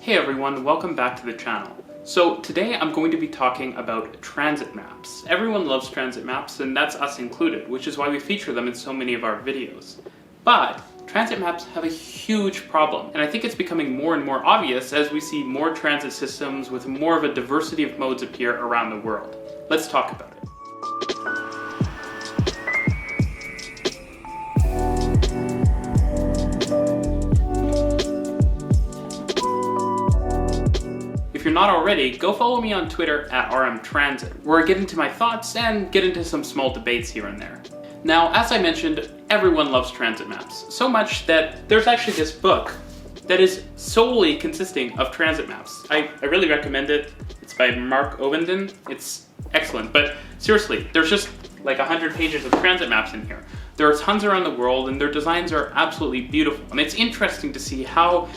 Hey everyone, welcome back to the channel. So today I'm going to be talking about transit maps. Everyone loves transit maps, and that's us included, which is why we feature them in so many of our videos. But transit maps have a huge problem, and I think it's becoming more and more obvious as we see more transit systems with more of a diversity of modes appear around the world. Let's talk about it. If you're not already, go follow me on Twitter at rmtransit, where I get into my thoughts and get into some small debates here and there. Now, as I mentioned, everyone loves transit maps, so much that there's actually this book that is solely consisting of transit maps. I really recommend it. It's by Mark Ovenden. It's excellent, but seriously, there's just like 100 pages of transit maps in here. There are tons around the world, and their designs are absolutely beautiful, and it's interesting to see how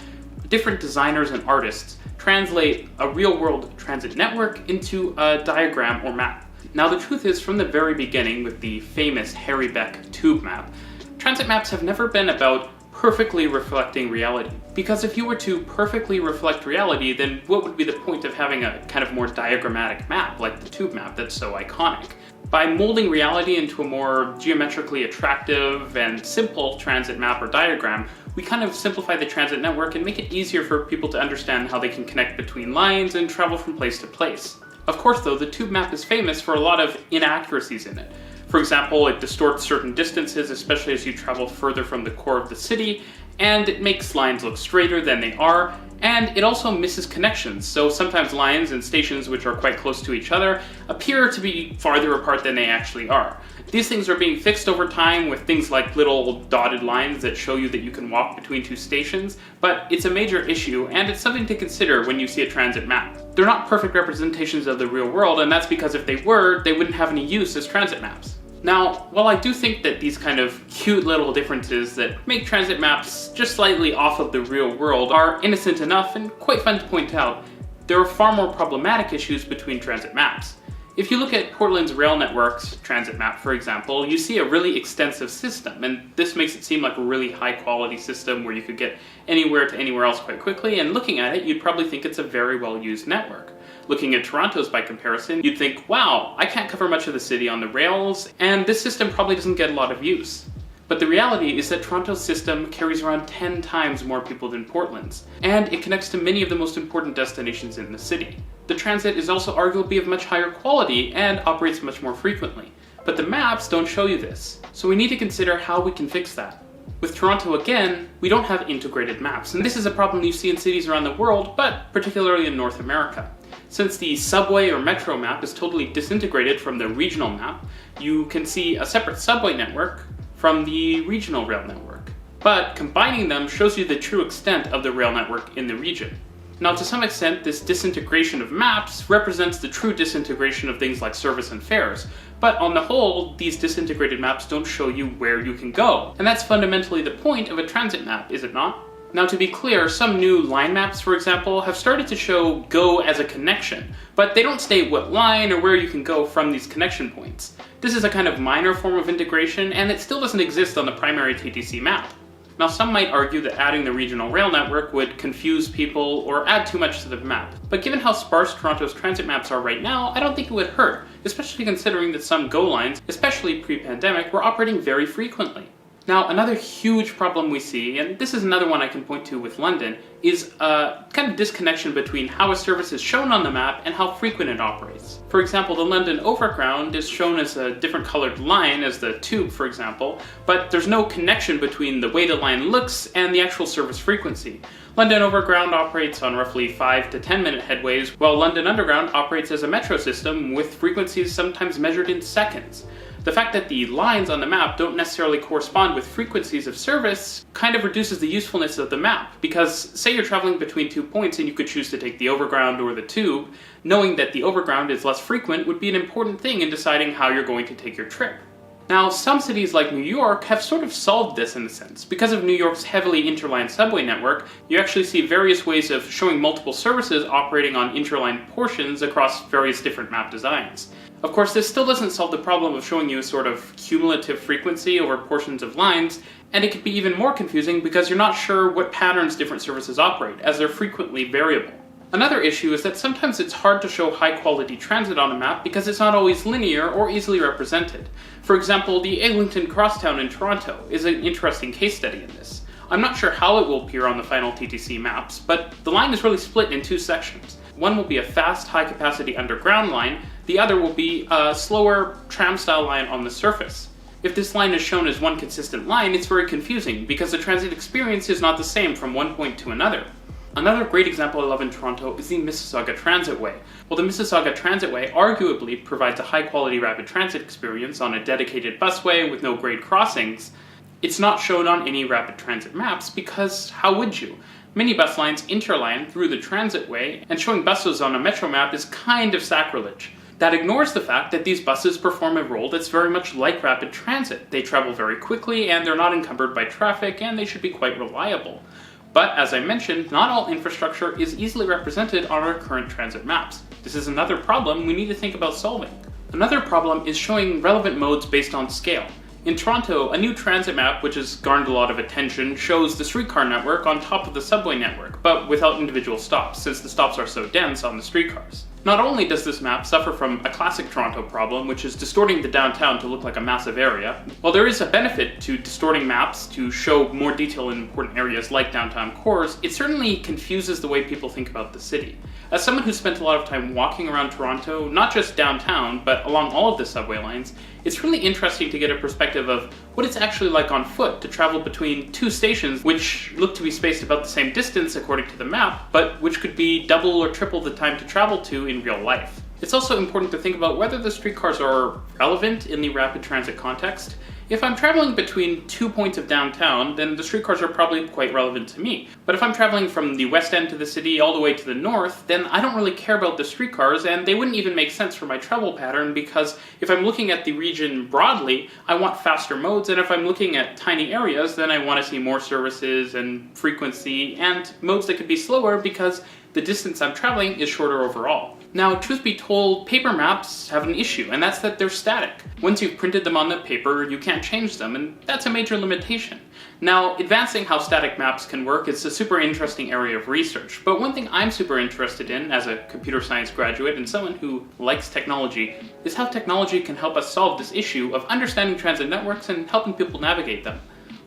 different designers and artists translate a real-world transit network into a diagram or map. Now, the truth is, from the very beginning, with the famous Harry Beck tube map, transit maps have never been about perfectly reflecting reality. Because if you were to perfectly reflect reality, then what would be the point of having a kind of more diagrammatic map like the tube map that's so iconic? By molding reality into a more geometrically attractive and simple transit map or diagram, we kind of simplify the transit network and make it easier for people to understand how they can connect between lines and travel from place to place. Of course though, the tube map is famous for a lot of inaccuracies in it. For example, it distorts certain distances, especially as you travel further from the core of the city, and it makes lines look straighter than they are, and it also misses connections, so sometimes lines and stations which are quite close to each other appear to be farther apart than they actually are. These things are being fixed over time with things like little dotted lines that show you that you can walk between two stations, but it's a major issue, and it's something to consider when you see a transit map. They're not perfect representations of the real world, and that's because if they were, they wouldn't have any use as transit maps. Now, while I do think that these kind of cute little differences that make transit maps just slightly off of the real world are innocent enough and quite fun to point out, there are far more problematic issues between transit maps. If you look at Portland's rail network's transit map, for example, you see a really extensive system, and this makes it seem like a really high quality system where you could get anywhere to anywhere else quite quickly, and looking at it, you'd probably think it's a very well used network. Looking at Toronto's by comparison, you'd think, wow, I can't cover much of the city on the rails, and this system probably doesn't get a lot of use. But the reality is that Toronto's system carries around 10 times more people than Portland's, and it connects to many of the most important destinations in the city. The transit is also arguably of much higher quality and operates much more frequently. But the maps don't show you this, so we need to consider how we can fix that. With Toronto again, we don't have integrated maps, and this is a problem you see in cities around the world, but particularly in North America. Since the subway or metro map is totally disintegrated from the regional map, you can see a separate subway network from the regional rail network. But combining them shows you the true extent of the rail network in the region. Now, to some extent, this disintegration of maps represents the true disintegration of things like service and fares, but on the whole, these disintegrated maps don't show you where you can go. And that's fundamentally the point of a transit map, is it not? Now, to be clear, some new line maps, for example, have started to show go as a connection, but they don't state what line or where you can go from these connection points. This is a kind of minor form of integration, and it still doesn't exist on the primary TTC map. Now, some might argue that adding the regional rail network would confuse people or add too much to the map, but given how sparse Toronto's transit maps are right now, I don't think it would hurt, especially considering that some GO lines, especially pre-pandemic, were operating very frequently. Now, another huge problem we see, and this is another one I can point to with London, is a kind of disconnection between how a service is shown on the map and how frequent it operates. For example, the London Overground is shown as a different colored line as the tube, for example, but there's no connection between the way the line looks and the actual service frequency. London Overground operates on roughly 5 to 10 minute headways, while London Underground operates as a metro system with frequencies sometimes measured in seconds. The fact that the lines on the map don't necessarily correspond with frequencies of service kind of reduces the usefulness of the map, because say you're traveling between 2 points and you could choose to take the overground or the tube, knowing that the overground is less frequent would be an important thing in deciding how you're going to take your trip. Now, some cities like New York have sort of solved this in a sense. Because of New York's heavily interline subway network, you actually see various ways of showing multiple services operating on interline portions across various different map designs. Of course, this still doesn't solve the problem of showing you a sort of cumulative frequency over portions of lines, and it could be even more confusing because you're not sure what patterns different services operate, as they're frequently variable. Another issue is that sometimes it's hard to show high-quality transit on a map because it's not always linear or easily represented. For example, the Eglinton Crosstown in Toronto is an interesting case study in this. I'm not sure how it will appear on the final TTC maps, but the line is really split in two sections. One will be a fast, high-capacity underground line, the other will be a slower tram-style line on the surface. If this line is shown as one consistent line, it's very confusing because the transit experience is not the same from one point to another. Another great example I love in Toronto is the Mississauga Transitway. While the Mississauga Transitway arguably provides a high-quality rapid transit experience on a dedicated busway with no grade crossings, it's not shown on any rapid transit maps because how would you? Many bus lines interline through the transitway, and showing buses on a metro map is kind of sacrilege. That ignores the fact that these buses perform a role that's very much like rapid transit. They travel very quickly, and they're not encumbered by traffic, and they should be quite reliable. But, as I mentioned, not all infrastructure is easily represented on our current transit maps. This is another problem we need to think about solving. Another problem is showing relevant modes based on scale. In Toronto, a new transit map, which has garnered a lot of attention, shows the streetcar network on top of the subway network, but without individual stops, since the stops are so dense on the streetcars. Not only does this map suffer from a classic Toronto problem, which is distorting the downtown to look like a massive area, while there is a benefit to distorting maps to show more detail in important areas like downtown cores, it certainly confuses the way people think about the city. As someone who spent a lot of time walking around Toronto, not just downtown, but along all of the subway lines, it's really interesting to get a perspective of what it's actually like on foot to travel between two stations which look to be spaced about the same distance according to the map, but which could be double or triple the time to travel to in real life. It's also important to think about whether the streetcars are relevant in the rapid transit context. If I'm traveling between 2 points of downtown, then the streetcars are probably quite relevant to me. But if I'm traveling from the west end to the city all the way to the north, then I don't really care about the streetcars, and they wouldn't even make sense for my travel pattern because if I'm looking at the region broadly, I want faster modes, and if I'm looking at tiny areas, then I want to see more services and frequency and modes that could be slower because the distance I'm traveling is shorter overall. Now, truth be told, paper maps have an issue, and that's that they're static. Once you've printed them on the paper, you can't change them, and that's a major limitation. Now, advancing how static maps can work is a super interesting area of research, but one thing I'm super interested in as a computer science graduate and someone who likes technology is how technology can help us solve this issue of understanding transit networks and helping people navigate them.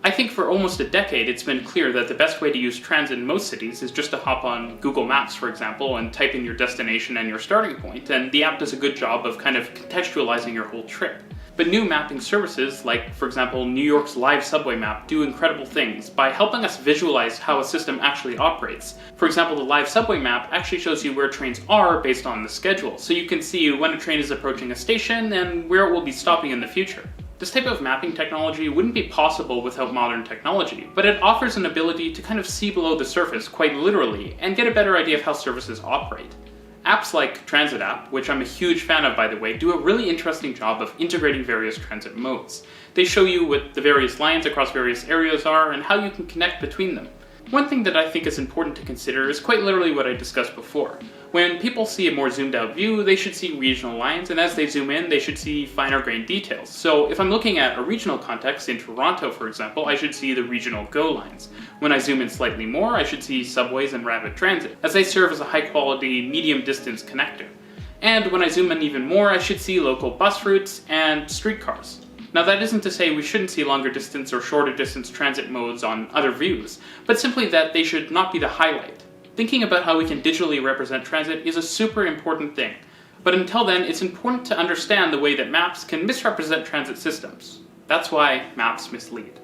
I think for almost a decade it's been clear that the best way to use transit in most cities is just to hop on Google Maps, for example, and type in your destination and your starting point, and the app does a good job of kind of contextualizing your whole trip. But new mapping services, like, for example, New York's live subway map, do incredible things by helping us visualize how a system actually operates. For example, the live subway map actually shows you where trains are based on the schedule, so you can see when a train is approaching a station and where it will be stopping in the future. This type of mapping technology wouldn't be possible without modern technology, but it offers an ability to kind of see below the surface quite literally and get a better idea of how services operate. Apps like Transit App, which I'm a huge fan of by the way, do a really interesting job of integrating various transit modes. They show you what the various lines across various areas are and how you can connect between them. One thing that I think is important to consider is quite literally what I discussed before. When people see a more zoomed out view, they should see regional lines, and as they zoom in, they should see finer grained details. So if I'm looking at a regional context in Toronto, for example, I should see the regional GO lines. When I zoom in slightly more, I should see subways and rapid transit, as they serve as a high quality, medium distance connector. And when I zoom in even more, I should see local bus routes and streetcars. Now that isn't to say we shouldn't see longer distance or shorter distance transit modes on other views, but simply that they should not be the highlight. Thinking about how we can digitally represent transit is a super important thing, but until then it's important to understand the way that maps can misrepresent transit systems. That's why maps mislead.